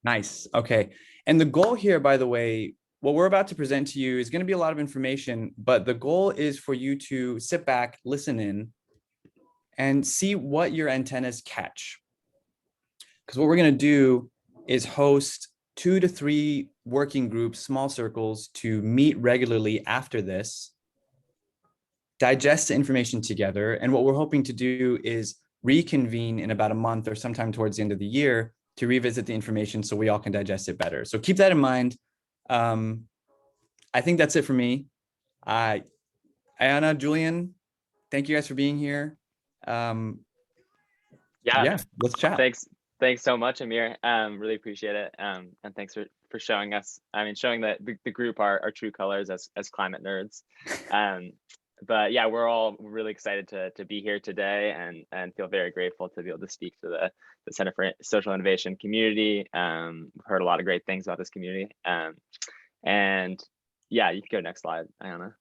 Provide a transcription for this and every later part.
Nice. Okay. And the goal here, by the way, what we're about to present to you is going to be a lot of information, but the goal is for you to sit back, listen in, and see what your antennas catch. Because what we're going to do is host 2 to 3 working groups, small circles, to meet regularly after this, digest the information together. And what we're hoping to do is reconvene in about a month or sometime towards the end of the year to revisit the information so we all can digest it better. So keep that in mind. I think that's it for me. Ayana, Julian, thank you guys for being here. Yeah, Yeah, let's chat. thanks so much, Amir. Really appreciate it. And thanks for showing us. I mean, showing the group our true colors as climate nerds. But yeah, we're all really excited to be here today, and feel very grateful to be able to speak to the Center for Social Innovation community. We've heard a lot of great things about this community. And yeah, you can go next slide, Ayana.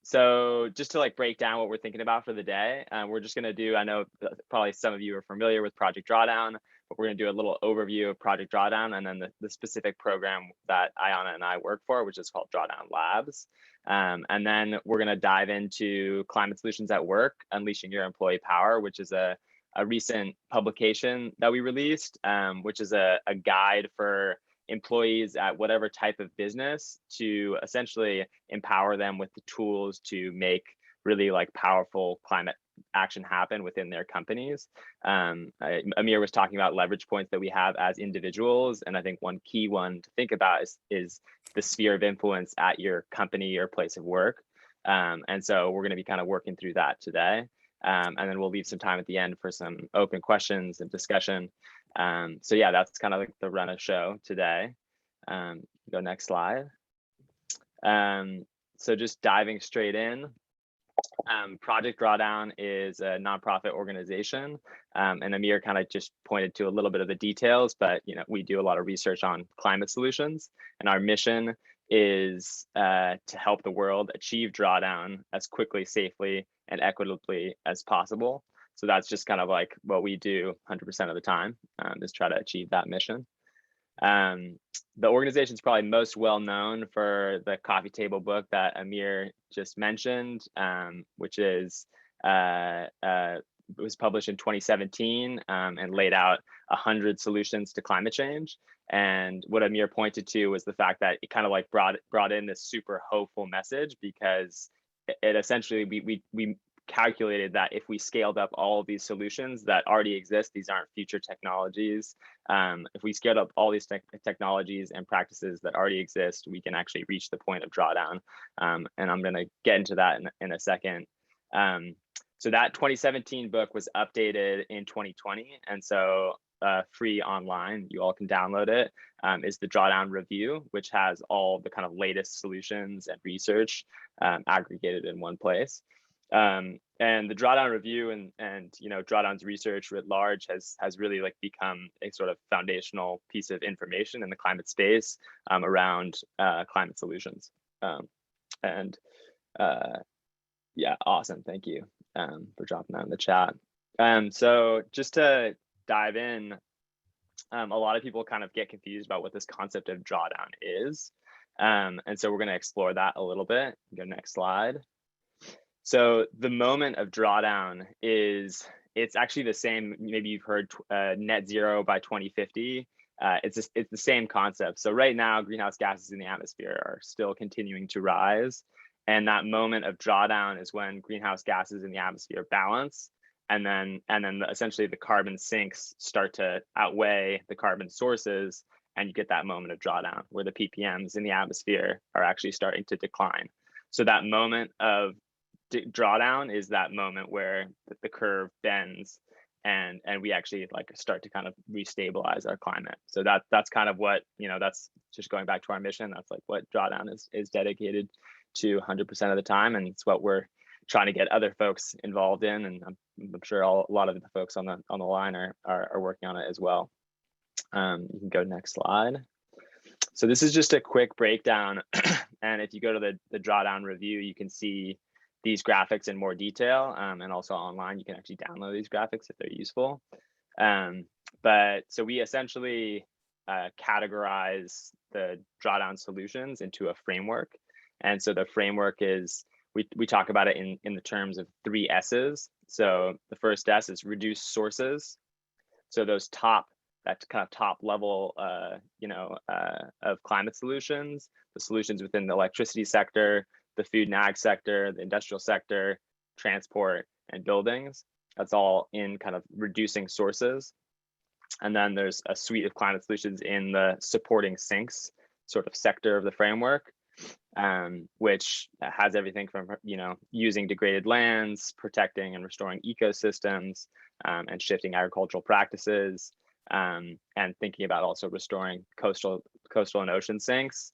So just to like break down what we're thinking about for the day, we're just gonna do, I know probably some of you are familiar with Project Drawdown, but we're gonna do a little overview of Project Drawdown and then the specific program that Ayana and I work for, which is called Drawdown Labs. And then we're gonna dive into Climate Solutions at Work, Unleashing Your Employee Power, which is a recent publication that we released, which is a guide for employees at whatever type of business to essentially empower them with the tools to make really like powerful climate action happen within their companies. Amir was talking about leverage points that we have as individuals, and I think one key one to think about is the sphere of influence at your company or place of work. And so we're going to be kind of working through that today. And then we'll leave some time at the end for some open questions and discussion. So yeah, that's kind of like the run of show today. Go next slide. So just diving straight in. Project Drawdown is a nonprofit organization, and Amir kind of just pointed to a little bit of the details, but you know, we do a lot of research on climate solutions, and our mission is to help the world achieve drawdown as quickly, safely, and equitably as possible. So that's just kind of like what we do 100% of the time, is try to achieve that mission. The organization is probably most well known for the coffee table book that Amir just mentioned, which is was published in 2017 and laid out 100 solutions to climate change. And what Amir pointed to was the fact that it kind of like brought in this super hopeful message, because it essentially we calculated that if we scaled up all of these solutions that already exist, these aren't future technologies. If we scaled up all these technologies and practices that already exist, we can actually reach the point of drawdown. And I'm going to get into that in a second. So that 2017 book was updated in 2020. And so free online, you all can download it, is the Drawdown Review, which has all the kind of latest solutions and research aggregated in one place. And the Drawdown Review and you know, Drawdown's research writ large has really like become a sort of foundational piece of information in the climate space around climate solutions. Yeah, awesome. Thank you for dropping that in the chat. So just to dive in, a lot of people kind of get confused about what this concept of drawdown is. And so we're going to explore that a little bit. Go next slide. So the moment of drawdown it's actually the same. Maybe you've heard net zero by 2050. It's the same concept. So right now, greenhouse gases in the atmosphere are still continuing to rise. And that moment of drawdown is when greenhouse gases in the atmosphere balance. And then essentially the carbon sinks start to outweigh the carbon sources. And you get that moment of drawdown where the ppms in the atmosphere are actually starting to decline. So that moment of drawdown is that moment where the curve bends and we actually like start to kind of restabilize our climate. So that's kind of what, you know, that's just going back to our mission. That's like what drawdown is dedicated to 100% of the time, and it's what we're trying to get other folks involved in, and I'm sure a lot of the folks on the line are working on it as well. You can go next slide. So this is just a quick breakdown, and if you go to the Drawdown Review, you can see these graphics in more detail, and also online you can actually download these graphics if they're useful. But so we essentially categorize the drawdown solutions into a framework. And so the framework is, we talk about it in the terms of 3 S's. So the first S is reduce sources. So those that kind of top level, of climate solutions, the solutions within the electricity sector, the food and ag sector, the industrial sector, transport, and buildings. That's all in kind of reducing sources. And then there's a suite of climate solutions in the supporting sinks sort of sector of the framework, which has everything from, using degraded lands, protecting and restoring ecosystems, and shifting agricultural practices, and thinking about also restoring coastal and ocean sinks.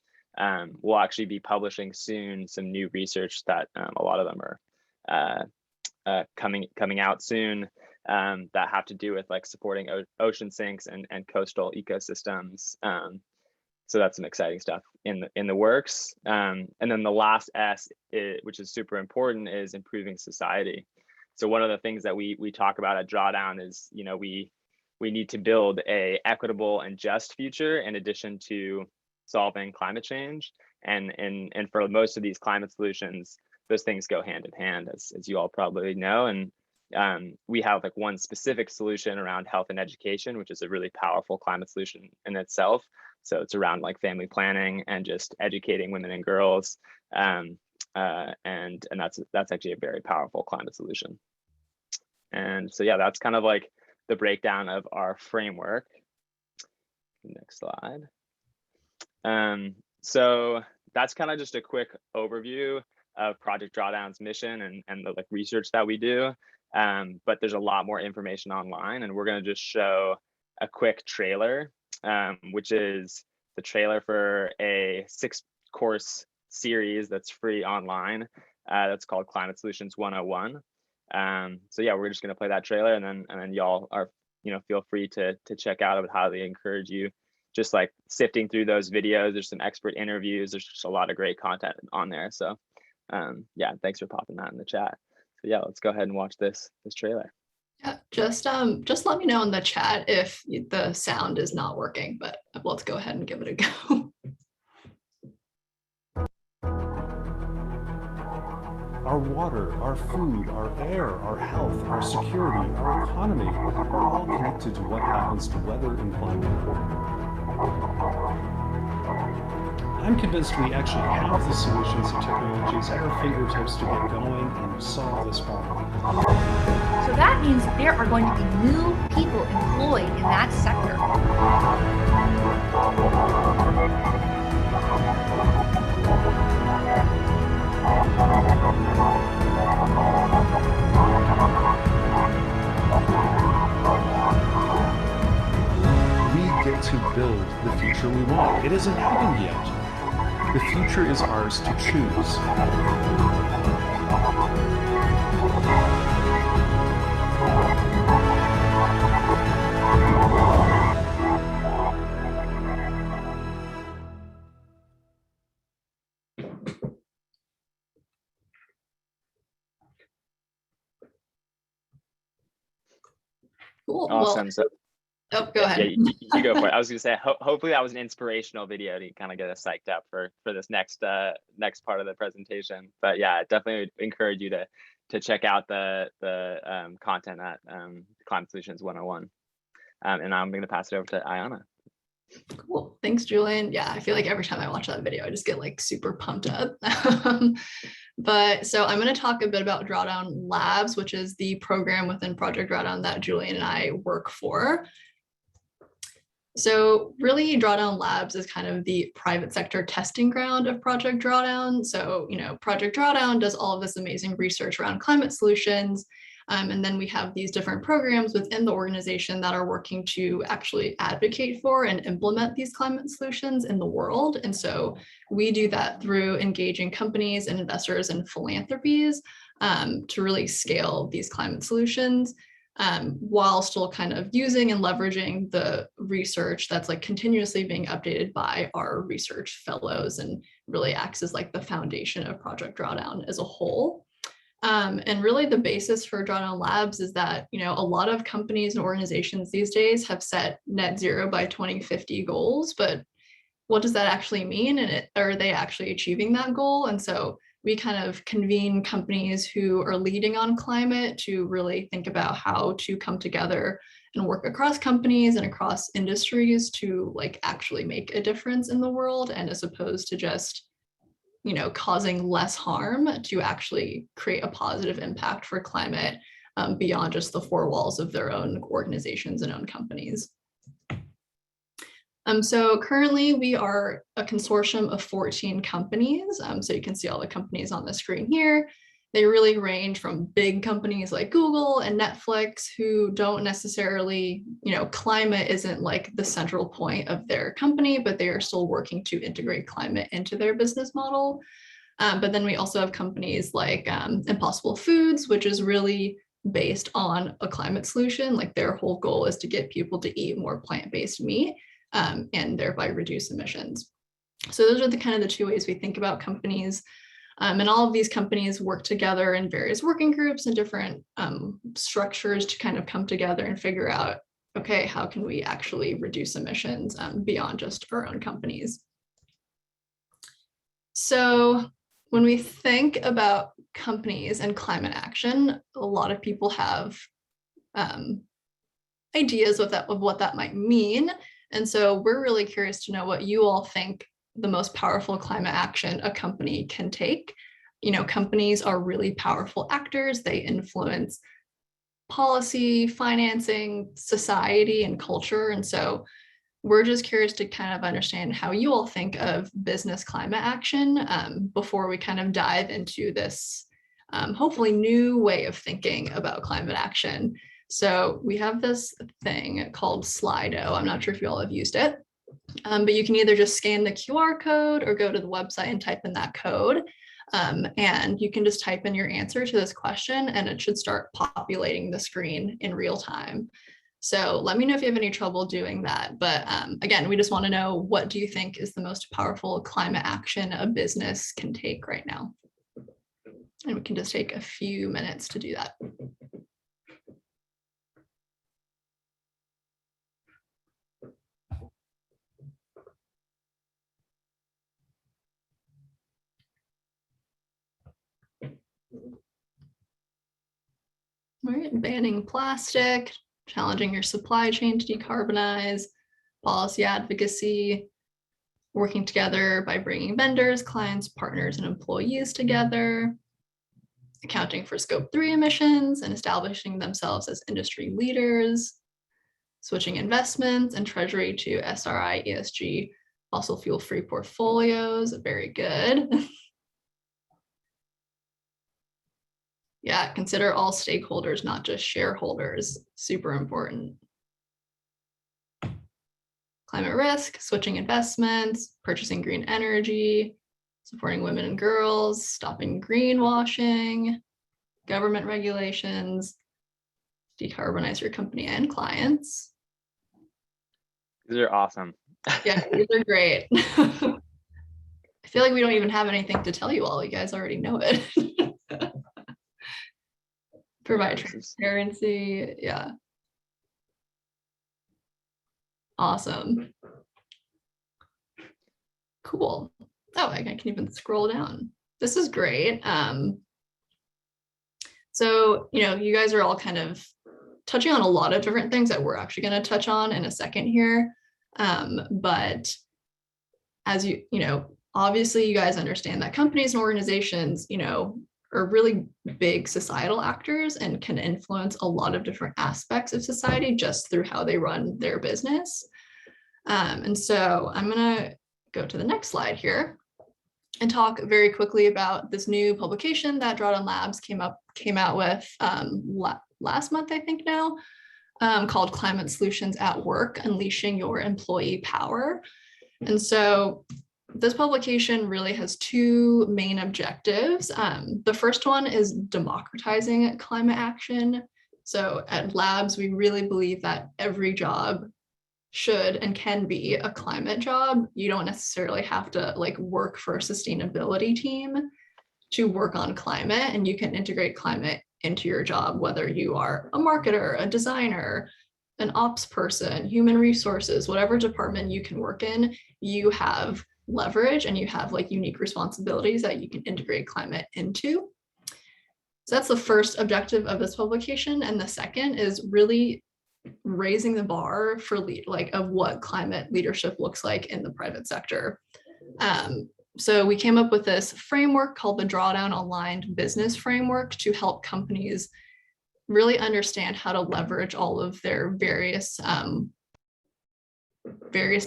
We'll actually be publishing soon some new research that a lot of them are coming out soon, that have to do with like supporting ocean sinks and coastal ecosystems. So that's some exciting stuff in the works. And then the last S, which is super important, is improving society. So one of the things that we talk about at Drawdown is, we need to build a equitable and just future in addition to solving climate change. And for most of these climate solutions, those things go hand in hand, as you all probably know. And we have like one specific solution around health and education, which is a really powerful climate solution in itself. So it's around like family planning and just educating women and girls. And that's actually a very powerful climate solution. And so, yeah, that's kind of like the breakdown of our framework. Next slide. So that's kind of just a quick overview of Project Drawdown's mission and the like research that we do. But there's a lot more information online, and we're going to just show a quick trailer, which is the trailer for a 6-course series that's free online. That's called Climate Solutions 101. So yeah, we're just going to play that trailer, and then y'all are, feel free to check out. I would highly encourage you just like sifting through those videos. There's some expert interviews. There's just a lot of great content on there. So yeah, thanks for popping that in the chat. So yeah, let's go ahead and watch this trailer. Yeah, just let me know in the chat if the sound is not working, but let's go ahead and give it a go. Our water, our food, our air, our health, our security, our economy are all connected to what happens to weather and climate. I'm convinced we actually have the solutions and technologies at our fingertips to get going and solve this problem. So that means there are going to be new people employed in that sector. We get to build the future we want. It hasn't happened yet. The future is ours to choose. Cool. Awesome. Well, oh, go ahead. Yeah, you go for it. I was going to say, hopefully that was an inspirational video to kind of get us psyched up for this next part of the presentation. But yeah, I definitely would encourage you to check out the content at Climate Solutions 101. And I'm going to pass it over to Ayana. Cool. Thanks, Julian. Yeah, I feel like every time I watch that video, I just get like super pumped up. But so I'm going to talk a bit about Drawdown Labs, which is the program within Project Drawdown that Julian and I work for. So really, Drawdown Labs is kind of the private sector testing ground of Project Drawdown. So, Project Drawdown does all of this amazing research around climate solutions. And then we have these different programs within the organization that are working to actually advocate for and implement these climate solutions in the world. And so we do that through engaging companies and investors and philanthropies to really scale these climate solutions, while still kind of using and leveraging the research that's like continuously being updated by our research fellows, and really acts as like the foundation of Project Drawdown as a whole. And really the basis for Drawdown Labs is that, you know, a lot of companies and organizations these days have set net zero by 2050 goals, but what does that actually mean? And are they actually achieving that goal? And so we kind of convene companies who are leading on climate to really think about how to come together and work across companies and across industries to like actually make a difference in the world, and as opposed to just, you know, causing less harm, to actually create a positive impact for climate beyond just the four walls of their own organizations and own companies. So currently we are a consortium of 14 companies. So you can see all the companies on the screen here. They really range from big companies like Google and Netflix, who don't necessarily, you know, climate isn't like the central point of their company, but they are still working to integrate climate into their business model. But then we also have companies like Impossible Foods, which is really based on a climate solution. Like their whole goal is to get people to eat more plant-based meat and thereby reduce emissions. So those are the kind of the two ways we think about companies. And all of these companies work together in various working groups and different structures to kind of come together and figure out, okay, how can we actually reduce emissions beyond just our own companies? So when we think about companies and climate action, a lot of people have ideas of what that might mean. And so we're really curious to know what you all think the most powerful climate action a company can take. You know, companies are really powerful actors. They influence policy, financing, society, and culture. And so we're just curious to kind of understand how you all think of business climate action before we kind of dive into this hopefully new way of thinking about climate action. So we have this thing called Slido. I'm not sure if you all have used it. But you can either just scan the QR code or go to the website and type in that code. And you can just type in your answer to this question and it should start populating the screen in real time. So let me know if you have any trouble doing that. But again, we just want to know, what do you think is the most powerful climate action a business can take right now? And we can just take a few minutes to do that. All right, banning plastic, challenging your supply chain to decarbonize, policy advocacy, working together by bringing vendors, clients, partners, and employees together, accounting for scope 3 emissions and establishing themselves as industry leaders, switching investments and treasury to SRI, ESG, fossil fuel free portfolios. Very good. Yeah, consider all stakeholders, not just shareholders. Super important. Climate risk, switching investments, purchasing green energy, supporting women and girls, stopping greenwashing, government regulations, decarbonize your company and clients. These are awesome. Yeah, these are great. I feel like we don't even have anything to tell you all. You guys already know it. Provide transparency. Yeah. Awesome. Cool. Oh, I can even scroll down. This is great. So, you know, you guys are all kind of touching on a lot of different things that we're actually going to touch on in a second here. But as you know, obviously you guys understand that companies and organizations, you know, are really big societal actors and can influence a lot of different aspects of society just through how they run their business. And so I'm going to go to the next slide here and talk very quickly about this new publication that Drawdown Labs came out with last month, I think now, called Climate Solutions at Work, Unleashing Your Employee Power. And so this publication really has two main objectives. The first one is democratizing climate action. So at Labs, we really believe that every job should and can be a climate job. You don't necessarily have to like work for a sustainability team to work on climate, and you can integrate climate into your job, whether you are a marketer, a designer, an ops person, human resources, whatever department you can work in, you have leverage and you have like unique responsibilities that you can integrate climate into. So that's the first objective of this publication. And the second is really raising the bar for of what climate leadership looks like in the private sector. So we came up with this framework called the Drawdown Aligned Business Framework to help companies really understand how to leverage all of their various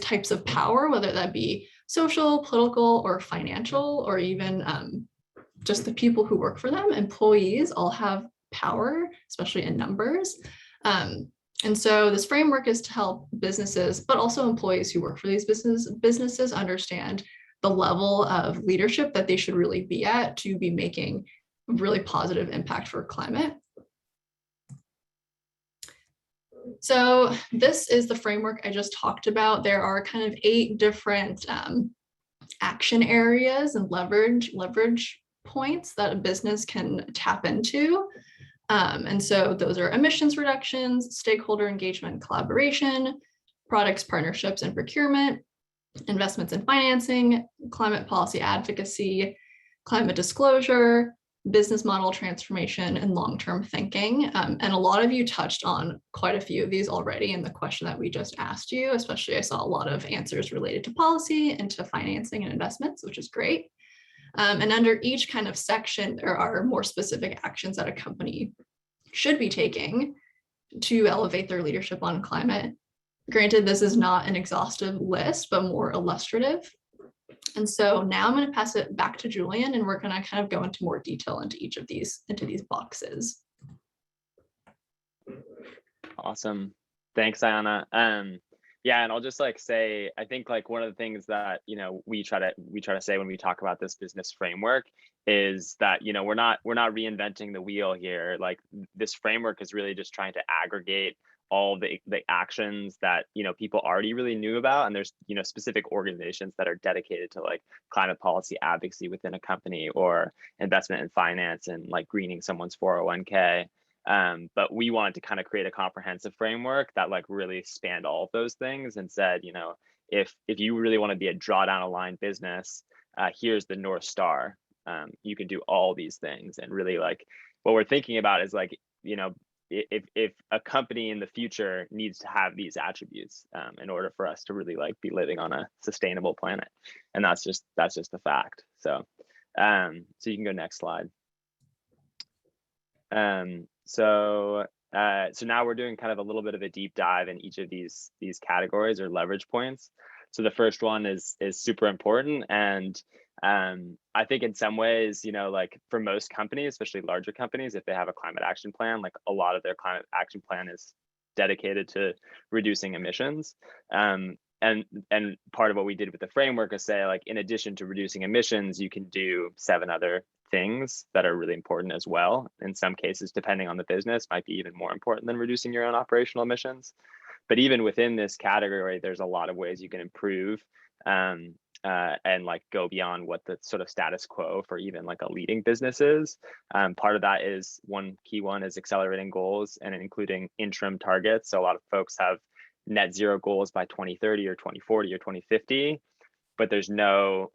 types of power, whether that be social, political, or financial, or even just the people who work for them. Employees all have power, especially in numbers. And so this framework is to help businesses, but also employees who work for these businesses understand the level of leadership that they should really be at to be making a really positive impact for climate. So this is the framework I just talked about. There are kind of 8 different action areas and leverage points that a business can tap into. And so those are emissions reductions, stakeholder engagement and collaboration, products, partnerships, and procurement, investments and financing, climate policy advocacy, climate disclosure, business model transformation, and long-term thinking. And a lot of you touched on quite a few of these already in the question that we just asked you, especially I saw a lot of answers related to policy and to financing and investments, which is great. And under each kind of section, there are more specific actions that a company should be taking to elevate their leadership on climate. Granted, this is not an exhaustive list, but more illustrative. And so now I'm going to pass it back to Julian, and we're going to kind of go into more detail into each of these, boxes. Awesome. Thanks, Ayana. Yeah, and I'll just like say, I think like one of the things that, you know, we try to say when we talk about this business framework is that, you know, we're not reinventing the wheel here. Like this framework is really just trying to aggregate all the actions that, you know, people already really knew about. And there's, you know, specific organizations that are dedicated to like climate policy advocacy within a company, or investment in finance and like greening someone's 401k. But we wanted to kind of create a comprehensive framework that like really spanned all of those things and said, you know, if you really want to be a drawdown aligned business, here's the North Star. You can do all these things. And really like what we're thinking about is like, you know, if a company in the future needs to have these attributes in order for us to really like be living on a sustainable planet. And that's just a fact. So so you can go next slide. So now we're doing kind of a little bit of a deep dive in each of these categories or leverage points. So the first one is super important, and I think in some ways, you know, like for most companies, especially larger companies, if they have a climate action plan, like a lot of their climate action plan is dedicated to reducing emissions. And part of what we did with the framework is say, like, in addition to reducing emissions, you can do 7 other things that are really important as well. In some cases, depending on the business, might be even more important than reducing your own operational emissions. But even within this category, there's a lot of ways you can improve and like go beyond what the sort of status quo for even like a leading business is. Part of that is one key one is accelerating goals and including interim targets. So a lot of folks have net zero goals by 2030 or 2040 or 2050, but there's no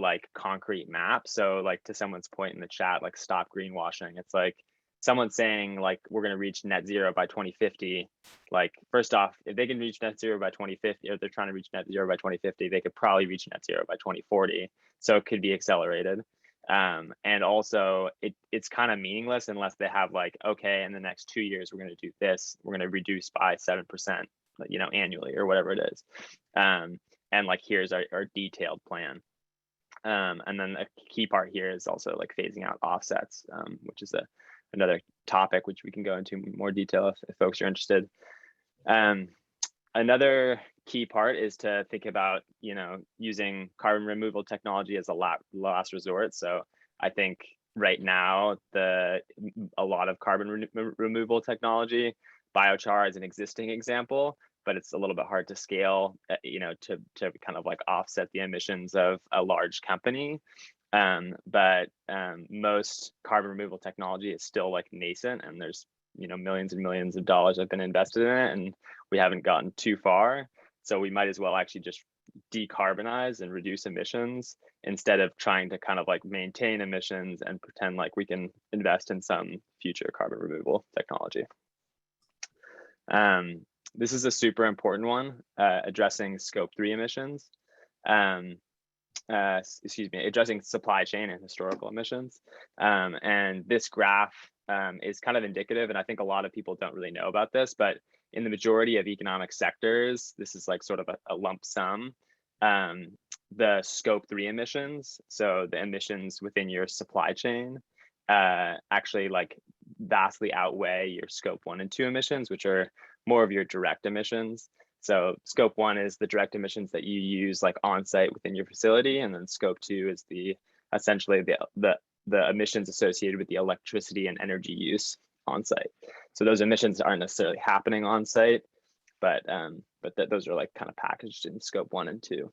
like concrete map. So like to someone's point in the chat, like stop greenwashing. It's like someone saying like we're going to reach net zero by 2050. Like first off, if they can reach net zero by 2050, or they're trying to reach net zero by 2050, they could probably reach net zero by 2040. So it could be accelerated. And also it's kind of meaningless unless they have like, okay, in the next 2 years, we're going to do this. We're going to reduce by 7%, you know, annually or whatever it is. And like, here's our detailed plan. And then a key part here is also like phasing out offsets, which is another topic which we can go into more detail if folks are interested. Another key part is to think about, you know, using carbon removal technology as a last resort. So I think right now, a lot of carbon removal technology, biochar is an existing example, but it's a little bit hard to scale, you know, to kind of like offset the emissions of a large company. But most carbon removal technology is still like nascent, and there's millions and millions of dollars have been invested in it, and we haven't gotten too far. So we might as well actually just decarbonize and reduce emissions instead of trying to kind of like maintain emissions and pretend like we can invest in some future carbon removal technology. This is a super important one, addressing scope 3 emissions. Addressing supply chain and historical emissions. And this graph is kind of indicative, and I think a lot of people don't really know about this, but in the majority of economic sectors, this is like sort of a lump sum. The scope 3 emissions, so the emissions within your supply chain, actually like vastly outweigh your scope 1 and 2 emissions, which are more of your direct emissions. So scope 1 is the direct emissions that you use like on site within your facility, and then scope 2 is essentially the emissions associated with the electricity and energy use on site. So those emissions aren't necessarily happening on site, but those are like kind of packaged in scope 1 and 2.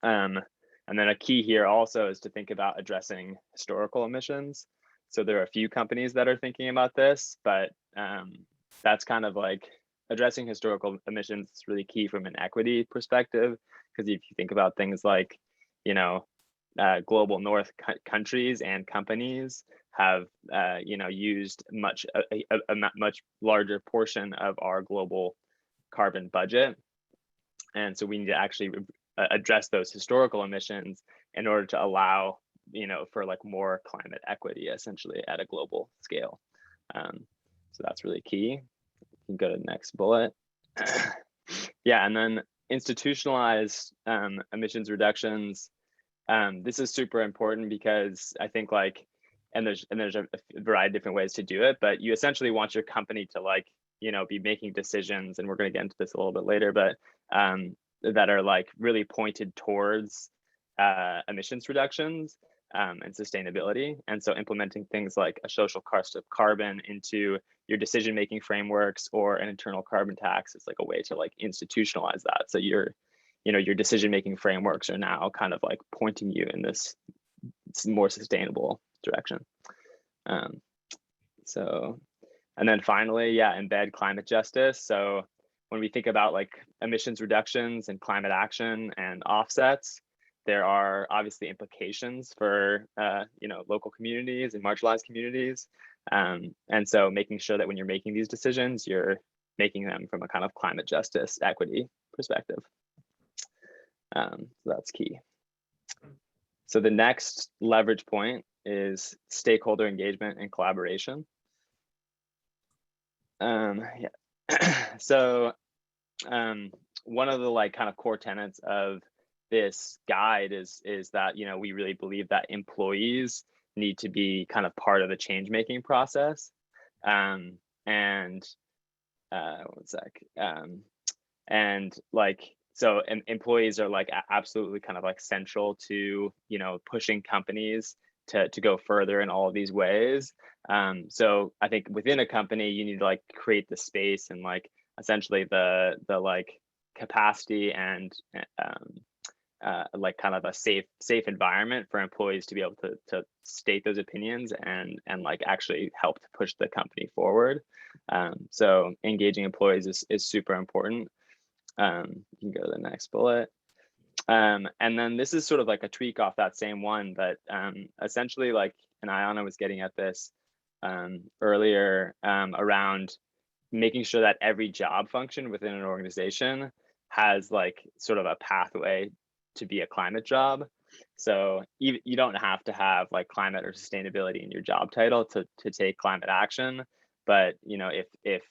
And then a key here also is to think about addressing historical emissions. So there are a few companies that are thinking about this, but that's kind of like addressing historical emissions is really key from an equity perspective, because if you think about things like, global north countries and companies have, used a much larger portion of our global carbon budget. And so we need to actually address those historical emissions in order to allow, for like more climate equity, essentially at a global scale. So that's really key. You can go to the next bullet. Yeah, and then institutionalized emissions reductions. This is super important because I think like, and there's a variety of different ways to do it, but you essentially want your company to like, be making decisions, and we're going to get into this a little bit later, but that are like really pointed towards emissions reductions and sustainability. And so implementing things like a social cost of carbon into your decision-making frameworks or an internal carbon tax is like a way to like institutionalize that. So your decision-making frameworks are now kind of like pointing you in this more sustainable direction. And then finally, embed climate justice. So when we think about like emissions reductions and climate action and offsets, there are obviously implications for local communities and marginalized communities. And so making sure that when you're making these decisions, you're making them from a kind of climate justice equity perspective. So that's key. So the next leverage point is stakeholder engagement and collaboration. So one of the like kind of core tenets of this guide is that we really believe that employees need to be kind of part of the change making process. And employees are like absolutely kind of like central to pushing companies to go further in all of these ways. So I think within a company you need to like create the space and like essentially the like capacity and like kind of a safe environment for employees to be able to state those opinions and like actually help to push the company forward. So engaging employees is super important. You can go to the next bullet. And then this is sort of like a tweak off that same one, but essentially like, and Ayana was getting at this earlier around making sure that every job function within an organization has like sort of a pathway to be a climate job. So you don't have to have like climate or sustainability in your job title to take climate action, but if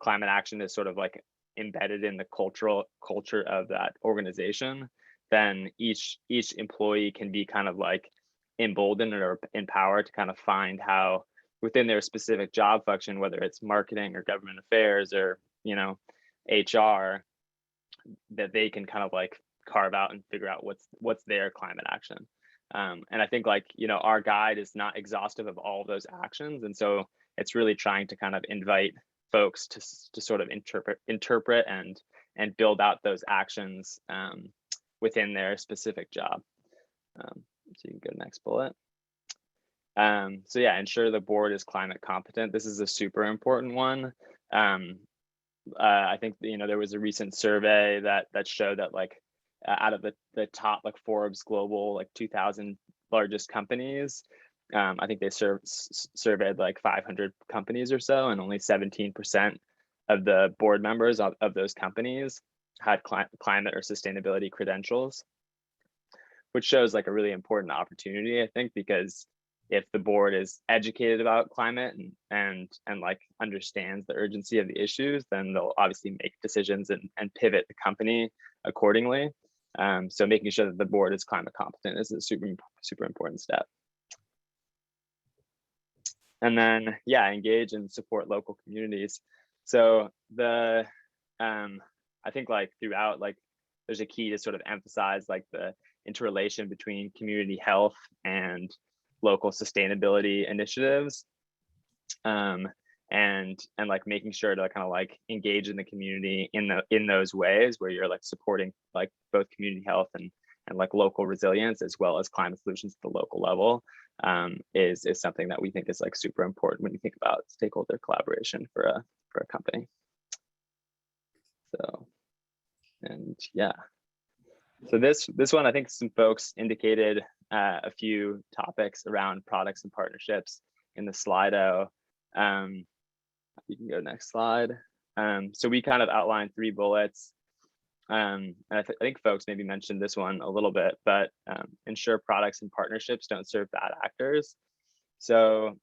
climate action is sort of like embedded in the culture of that organization, then each employee can be kind of like emboldened or empowered to kind of find how within their specific job function, whether it's marketing or government affairs or HR, that they can kind of like carve out and figure out what's their climate action. And I think like our guide is not exhaustive of all of those actions, and so it's really trying to kind of invite folks to sort of interpret and build out those actions within their specific job. So you can go to next bullet. So yeah, ensure the board is climate competent. This is a super important one. I think there was a recent survey that showed that like out of the top like Forbes global like 2,000 largest companies, I think they surveyed like 500 companies or so, and only 17% of the board members of those companies had climate or sustainability credentials, which shows like a really important opportunity, I think, because if the board is educated about climate and like understands the urgency of the issues, then they'll obviously make decisions and pivot the company accordingly. So making sure that the board is climate competent is a super important step. And then, yeah, engage and support local communities. So I think like throughout, like there's a key to sort of emphasize like the interrelation between community health and local sustainability initiatives, and like making sure to kind of like engage in the community in those ways where you're like supporting like both community health and like local resilience as well as climate solutions at the local level, is something that we think is like super important when you think about stakeholder collaboration for a company. So, and yeah, so this one, I think some folks indicated a few topics around products and partnerships in the Slido. You can go next slide. So we kind of outlined 3 bullets. And I think folks maybe mentioned this one a little bit, but ensure products and partnerships don't serve bad actors. So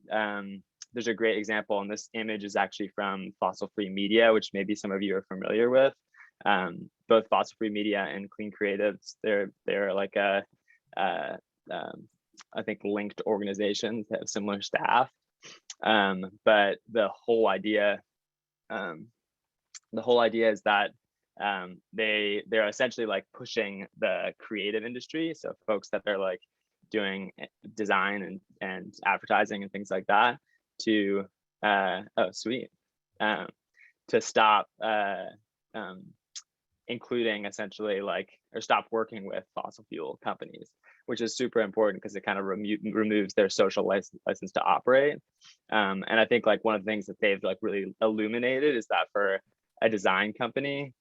there's a great example, and this image is actually from Fossil Free Media, which maybe some of you are familiar with. Both Fossil Free Media and Clean Creatives, they're like I think linked organizations that have similar staff. But the whole idea is that they're essentially like pushing the creative industry. So folks that are like doing design and advertising and things like that to to stop including essentially like, or stop working with fossil fuel companies, which is super important because it kind of removes their social license to operate. And I think like one of the things that they've like really illuminated is that for a design company,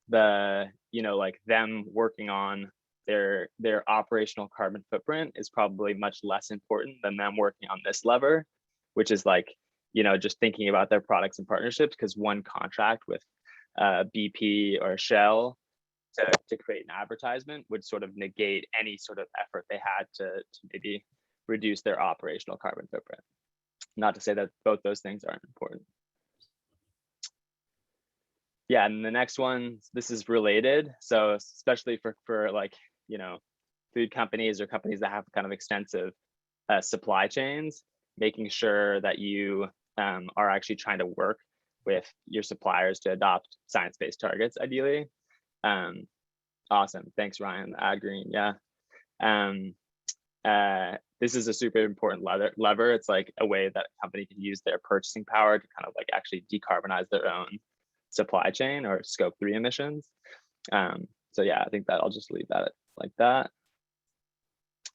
like them working on their operational carbon footprint is probably much less important than them working on this lever, which is like, just thinking about their products and partnerships, because one contract with BP or Shell to create an advertisement would sort of negate any sort of effort they had to maybe reduce their operational carbon footprint. Not to say that both those things aren't important. Yeah, and the next one, this is related. So especially for like, food companies or companies that have kind of extensive supply chains, making sure that you are actually trying to work with your suppliers to adopt science-based targets, ideally. Awesome, thanks Ryan, Ad Green, yeah. This is a super important lever. It's like a way that a company can use their purchasing power to kind of like actually decarbonize their own supply chain or scope 3 emissions. So yeah, I think that I'll just leave that like that.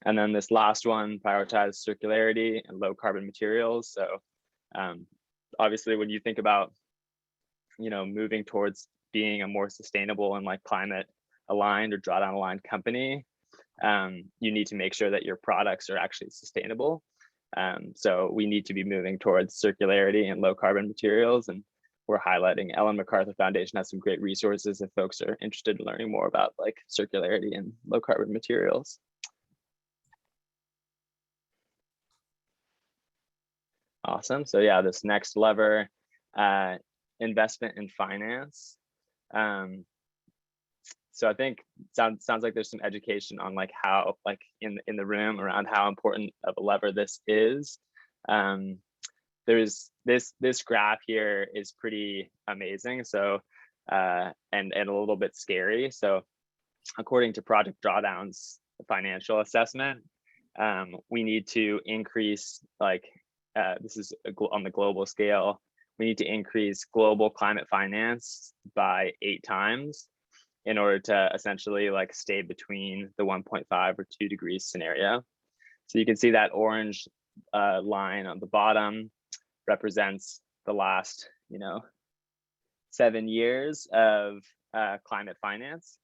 And then this last one, prioritize circularity and low carbon materials. So obviously when you think about, moving towards being a more sustainable and like climate aligned or drawdown aligned company, you need to make sure that your products are actually sustainable. So we need to be moving towards circularity and low carbon materials, and we're highlighting Ellen MacArthur Foundation has some great resources if folks are interested in learning more about like circularity and low carbon materials. Awesome. So yeah, this next lever, investment in finance. So I think sounds like there's some education on like how, like in the room around how important of a lever this is. There's this graph here is pretty amazing. So and a little bit scary. So according to Project Drawdown's financial assessment, we need to increase like this is on the global scale. We need to increase global climate finance by 8 times in order to essentially like stay between the 1.5 or 2 degrees scenario. So you can see that orange line on the bottom represents the last, 7 years of climate finance,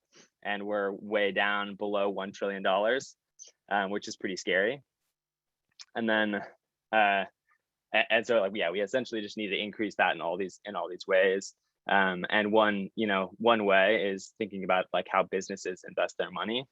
and we're way down below $1 trillion, which is pretty scary. And then, and so like, yeah, we essentially just need to increase that in all these ways. And one way is thinking about like how businesses invest their money.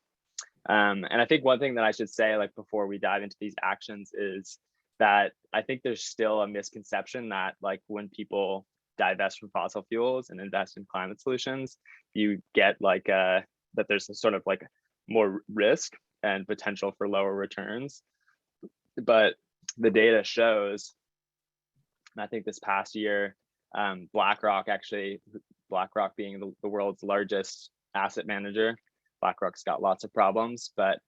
And I think one thing that I should say, like before we dive into these actions, is that I think there's still a misconception that like when people divest from fossil fuels and invest in climate solutions, you get like that there's a sort of like more risk and potential for lower returns. But the data shows, and I think this past year, BlackRock being the world's largest asset manager, BlackRock's got lots of problems, but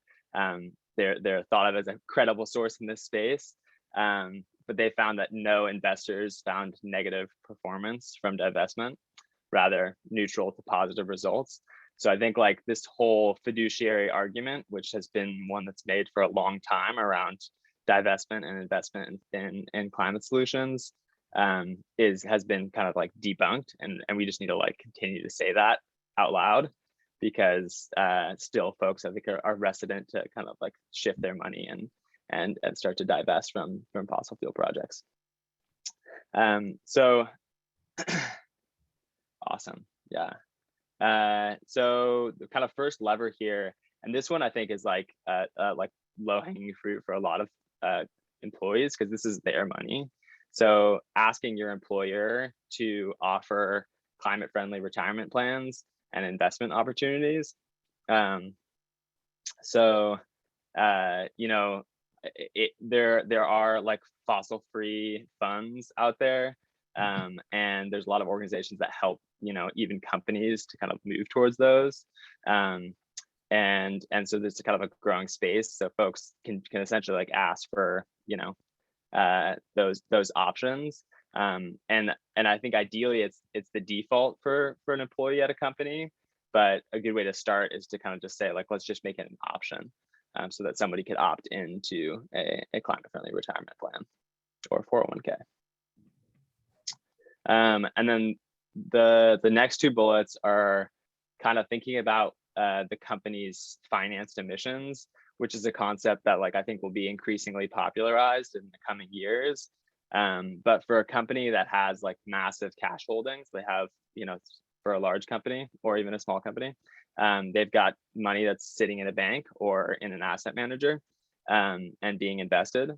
they're thought of as a credible source in this space. But they found that no investors found negative performance from divestment, rather neutral to positive results. So I think like this whole fiduciary argument, which has been one that's made for a long time around divestment and investment in climate solutions, has been kind of like debunked, and we just need to like continue to say that out loud, because still folks I think are reticent to kind of like shift their money and start to divest from fossil fuel projects. So awesome, yeah. So the kind of first lever here, and this one I think is like low-hanging fruit for a lot of employees, because this is their money. So asking your employer to offer climate-friendly retirement plans and investment opportunities. There are like fossil-free funds out there, and there's a lot of organizations that help even companies to kind of move towards those. And so there's kind of a growing space, so folks can essentially like ask for those options. And I think ideally it's the default for an employee at a company, but a good way to start is to kind of just say like, let's just make it an option, so that somebody could opt into a climate-friendly retirement plan or 401k. And then the next two bullets are kind of thinking about the company's financed emissions, which is a concept that like I think will be increasingly popularized in the coming years. But for a company that has like massive cash holdings, they have, for a large company or even a small company, they've got money that's sitting in a bank or in an asset manager, and being invested.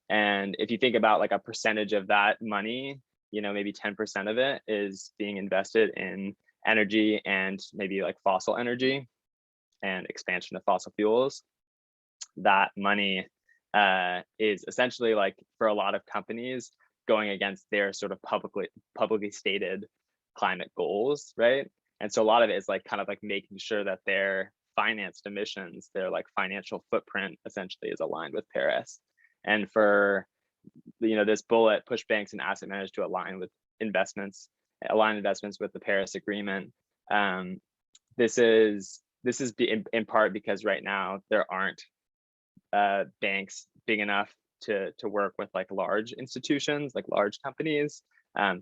And if you think about like a percentage of that money, maybe 10% of it is being invested in energy and maybe like fossil energy and expansion of fossil fuels. That money is essentially like for a lot of companies going against their sort of publicly stated climate goals, right? And so a lot of it is like kind of like making sure that their financed emissions, their like financial footprint essentially is aligned with Paris. And for this bullet, push banks and asset managers to align investments with the Paris Agreement. This is in part because right now there aren't banks big enough to work with like large institutions, like large companies,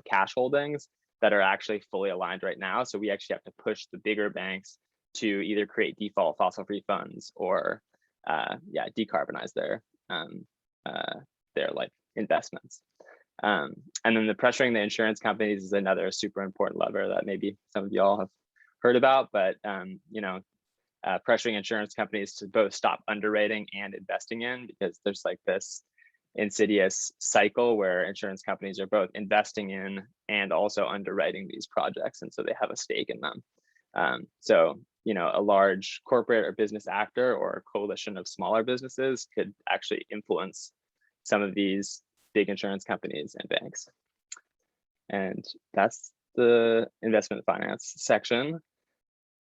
cash holdings that are actually fully aligned right now. So we actually have to push the bigger banks to either create default fossil-free funds or decarbonize their like investments. And then the pressuring the insurance companies is another super important lever that maybe some of y'all have heard about, but pressuring insurance companies to both stop underwriting and investing in, because there's like this insidious cycle where insurance companies are both investing in and also underwriting these projects, and so they have a stake in them. So a large corporate or business actor or a coalition of smaller businesses could actually influence some of these big insurance companies and banks. And that's the investment finance section.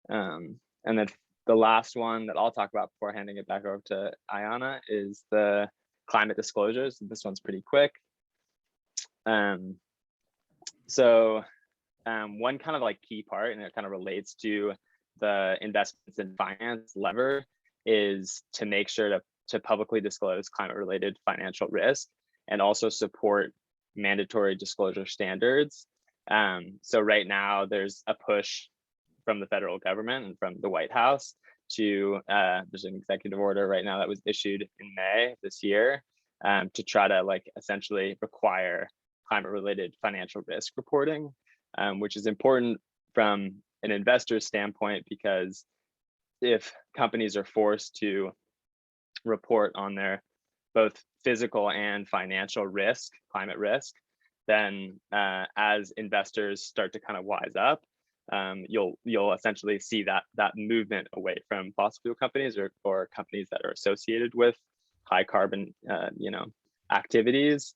And then the last one that I'll talk about before handing it back over to Ayana is the climate disclosures. This one's pretty quick. So one kind of like key part, and it kind of relates to the investments in finance lever is to make sure to publicly disclose climate-related financial risk and also support mandatory disclosure standards. So right now there's a push from the federal government and from the White House to, there's an executive order right now that was issued in May this year to try to like essentially require climate-related financial risk reporting, which is important from an investor's standpoint, because if companies are forced to report on their both physical and financial risk, climate risk, then as investors start to kind of wise up, you'll essentially see that movement away from fossil fuel companies or companies that are associated with high carbon activities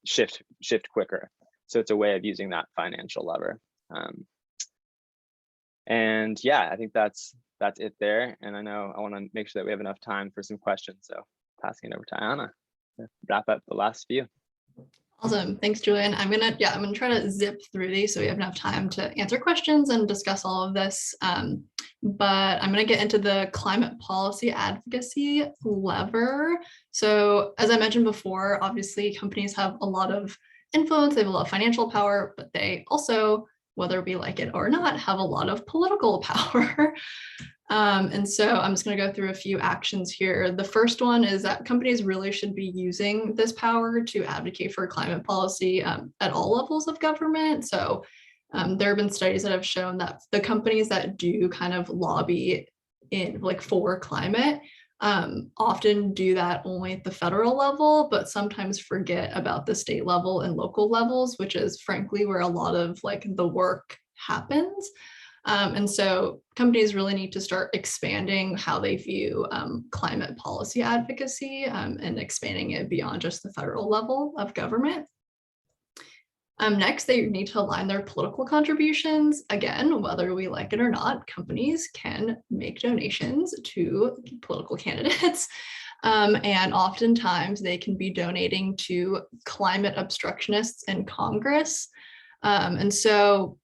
shift quicker. So it's a way of using that financial lever. And yeah, I think that's it there. And I know I want to make sure that we have enough time for some questions. So passing it over to Anna to wrap up the last few. Awesome. Thanks, Julian. I'm gonna try to zip through these so we have enough time to answer questions and discuss all of this. But I'm gonna get into the climate policy advocacy lever. So as I mentioned before, obviously companies have a lot of influence, they have a lot of financial power, but they also, whether we like it or not, have a lot of political power. And so I'm just going to go through a few actions here. The first one is that companies really should be using this power to advocate for climate policy at all levels of government. So there have been studies that have shown that the companies that do kind of lobby in like for climate often do that only at the federal level, but sometimes forget about the state level and local levels, which is frankly where a lot of like the work happens. And so companies really need to start expanding how they view climate policy advocacy and expanding it beyond just the federal level of government. Next, they need to align their political contributions. Again, whether we like it or not, companies can make donations to political candidates. And oftentimes they can be donating to climate obstructionists in Congress. And so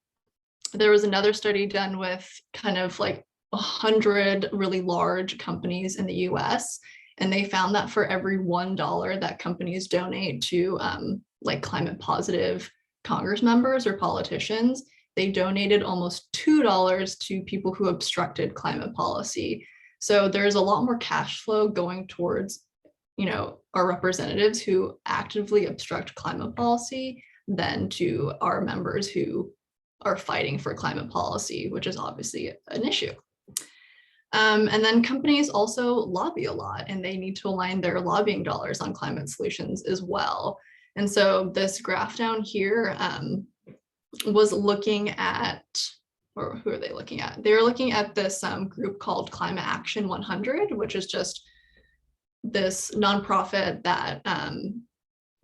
there was another study done with kind of like 100 really large companies in the US, and they found that for every $1 that companies donate to like climate positive Congress members or politicians, they donated almost $2 to people who obstructed climate policy. So there's a lot more cash flow going towards, our representatives who actively obstruct climate policy than to our members who are fighting for climate policy, which is obviously an issue. And then companies also lobby a lot, and they need to align their lobbying dollars on climate solutions as well. And so this graph down here was looking at, or who are they looking at? They're looking at this group called Climate Action 100, which is just this nonprofit that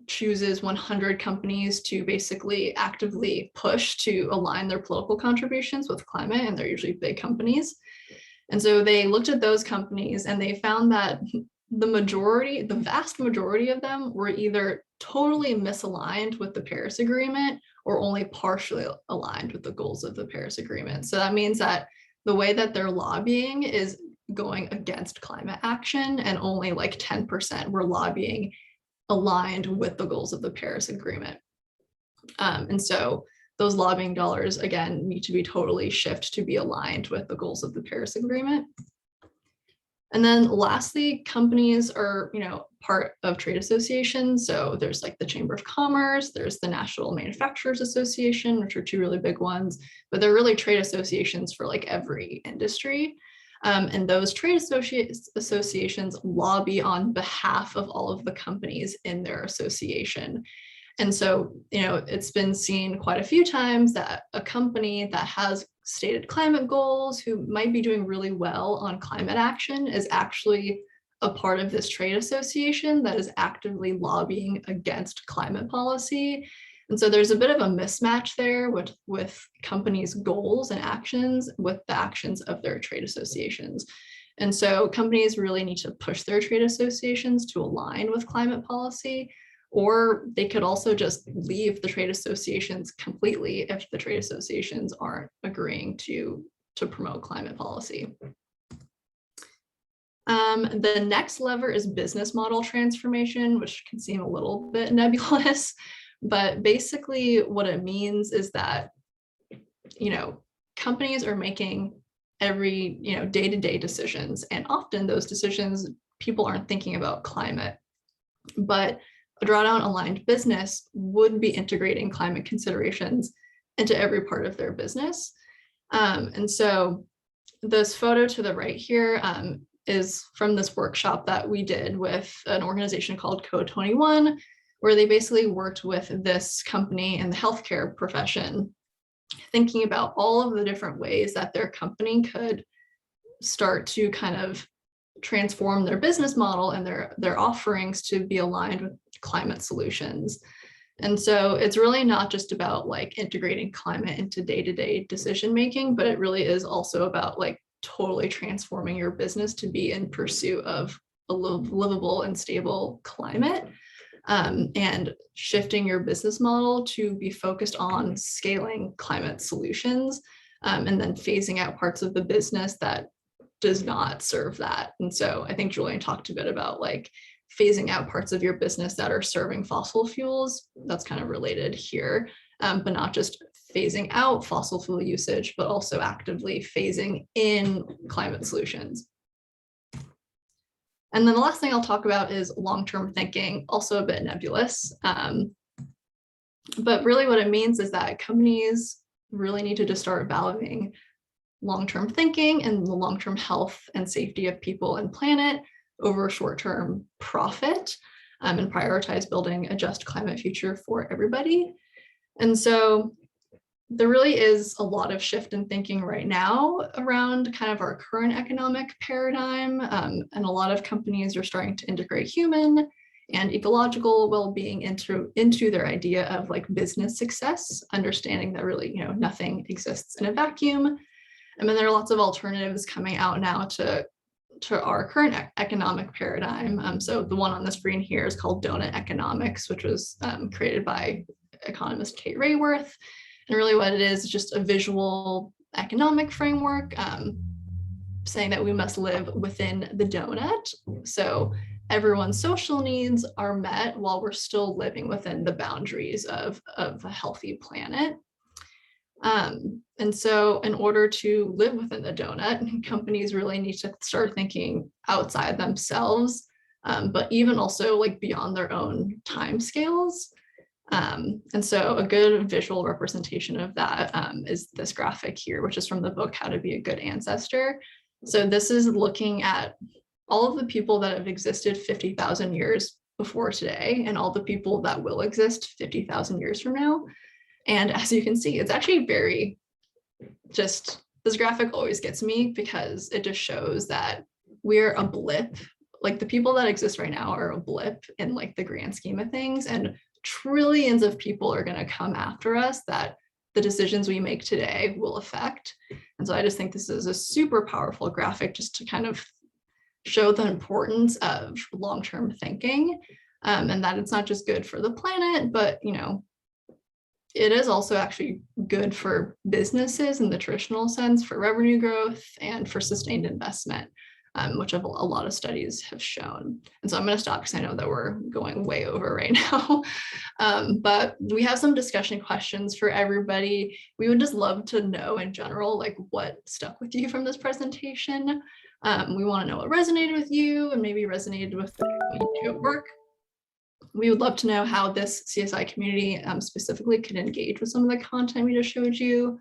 chooses 100 companies to basically actively push to align their political contributions with climate, and they're usually big companies. And so they looked at those companies and they found that the vast majority of them were either totally misaligned with the Paris Agreement or only partially aligned with the goals of the Paris Agreement. So that means that the way that they're lobbying is going against climate action, and only like 10% were lobbying aligned with the goals of the Paris Agreement. And so those lobbying dollars, again, need to be totally shifted to be aligned with the goals of the Paris Agreement. And then lastly, companies are, part of trade associations. So there's like the Chamber of Commerce, there's the National Manufacturers Association, which are two really big ones, but they're really trade associations for like every industry. And those trade associations lobby on behalf of all of the companies in their association. And so, it's been seen quite a few times that a company that has stated climate goals, who might be doing really well on climate action, is actually a part of this trade association that is actively lobbying against climate policy. And so there's a bit of a mismatch there with companies' goals and actions with the actions of their trade associations. And so companies really need to push their trade associations to align with climate policy, or they could also just leave the trade associations completely if the trade associations aren't agreeing to to promote climate policy. The next lever is business model transformation, which can seem a little bit nebulous, but basically what it means is that, companies are making every, day-to-day decisions, and often those decisions, people aren't thinking about climate, but a drawdown aligned business would be integrating climate considerations into every part of their business. And so this photo to the right here is from this workshop that we did with an organization called Code 21, where they basically worked with this company in the healthcare profession, thinking about all of the different ways that their company could start to kind of transform their business model and their offerings to be aligned with climate solutions. And so it's really not just about like integrating climate into day-to-day decision making, but it really is also about like totally transforming your business to be in pursuit of a livable and stable climate, and shifting your business model to be focused on scaling climate solutions, and then phasing out parts of the business that does not serve that. And so I think Julian talked a bit about like phasing out parts of your business that are serving fossil fuels. That's kind of related here, but not just phasing out fossil fuel usage, but also actively phasing in climate solutions. And then the last thing I'll talk about is long-term thinking, also a bit nebulous. But really what it means is that companies really need to just start valuing long-term thinking and the long-term health and safety of people and planet over short-term profit, and prioritize building a just climate future for everybody. And so there really is a lot of shift in thinking right now around kind of our current economic paradigm, and a lot of companies are starting to integrate human and ecological well-being into their idea of like business success, understanding that really, nothing exists in a vacuum. And then there are lots of alternatives coming out now to our current economic paradigm. So the one on the screen here is called donut economics, which was created by economist Kate Rayworth. And really what it is just a visual economic framework, saying that we must live within the donut. So everyone's social needs are met while we're still living within the boundaries of a healthy planet. And so in order to live within the donut, companies really need to start thinking outside themselves, but even also like beyond their own timescales. And so a good visual representation of that is this graphic here, which is from the book, How to Be a Good Ancestor. So this is looking at all of the people that have existed 50,000 years before today and all the people that will exist 50,000 years from now. And as you can see, it's actually very this graphic always gets me because it just shows that we're a blip. Like the people that exist right now are a blip in like the grand scheme of things, and trillions of people are going to come after us that the decisions we make today will affect. And so I just think this is a super powerful graphic just to kind of show the importance of long-term thinking, and that it's not just good for the planet, but it is also actually good for businesses in the traditional sense, for revenue growth and for sustained investment, which a lot of studies have shown. And so I'm going to stop because I know that we're going way over right now. But we have some discussion questions for everybody. We would just love to know in general, like what stuck with you from this presentation. We want to know what resonated with you and maybe resonated with what you do at work. We would love to know how this CSI community specifically can engage with some of the content we just showed you.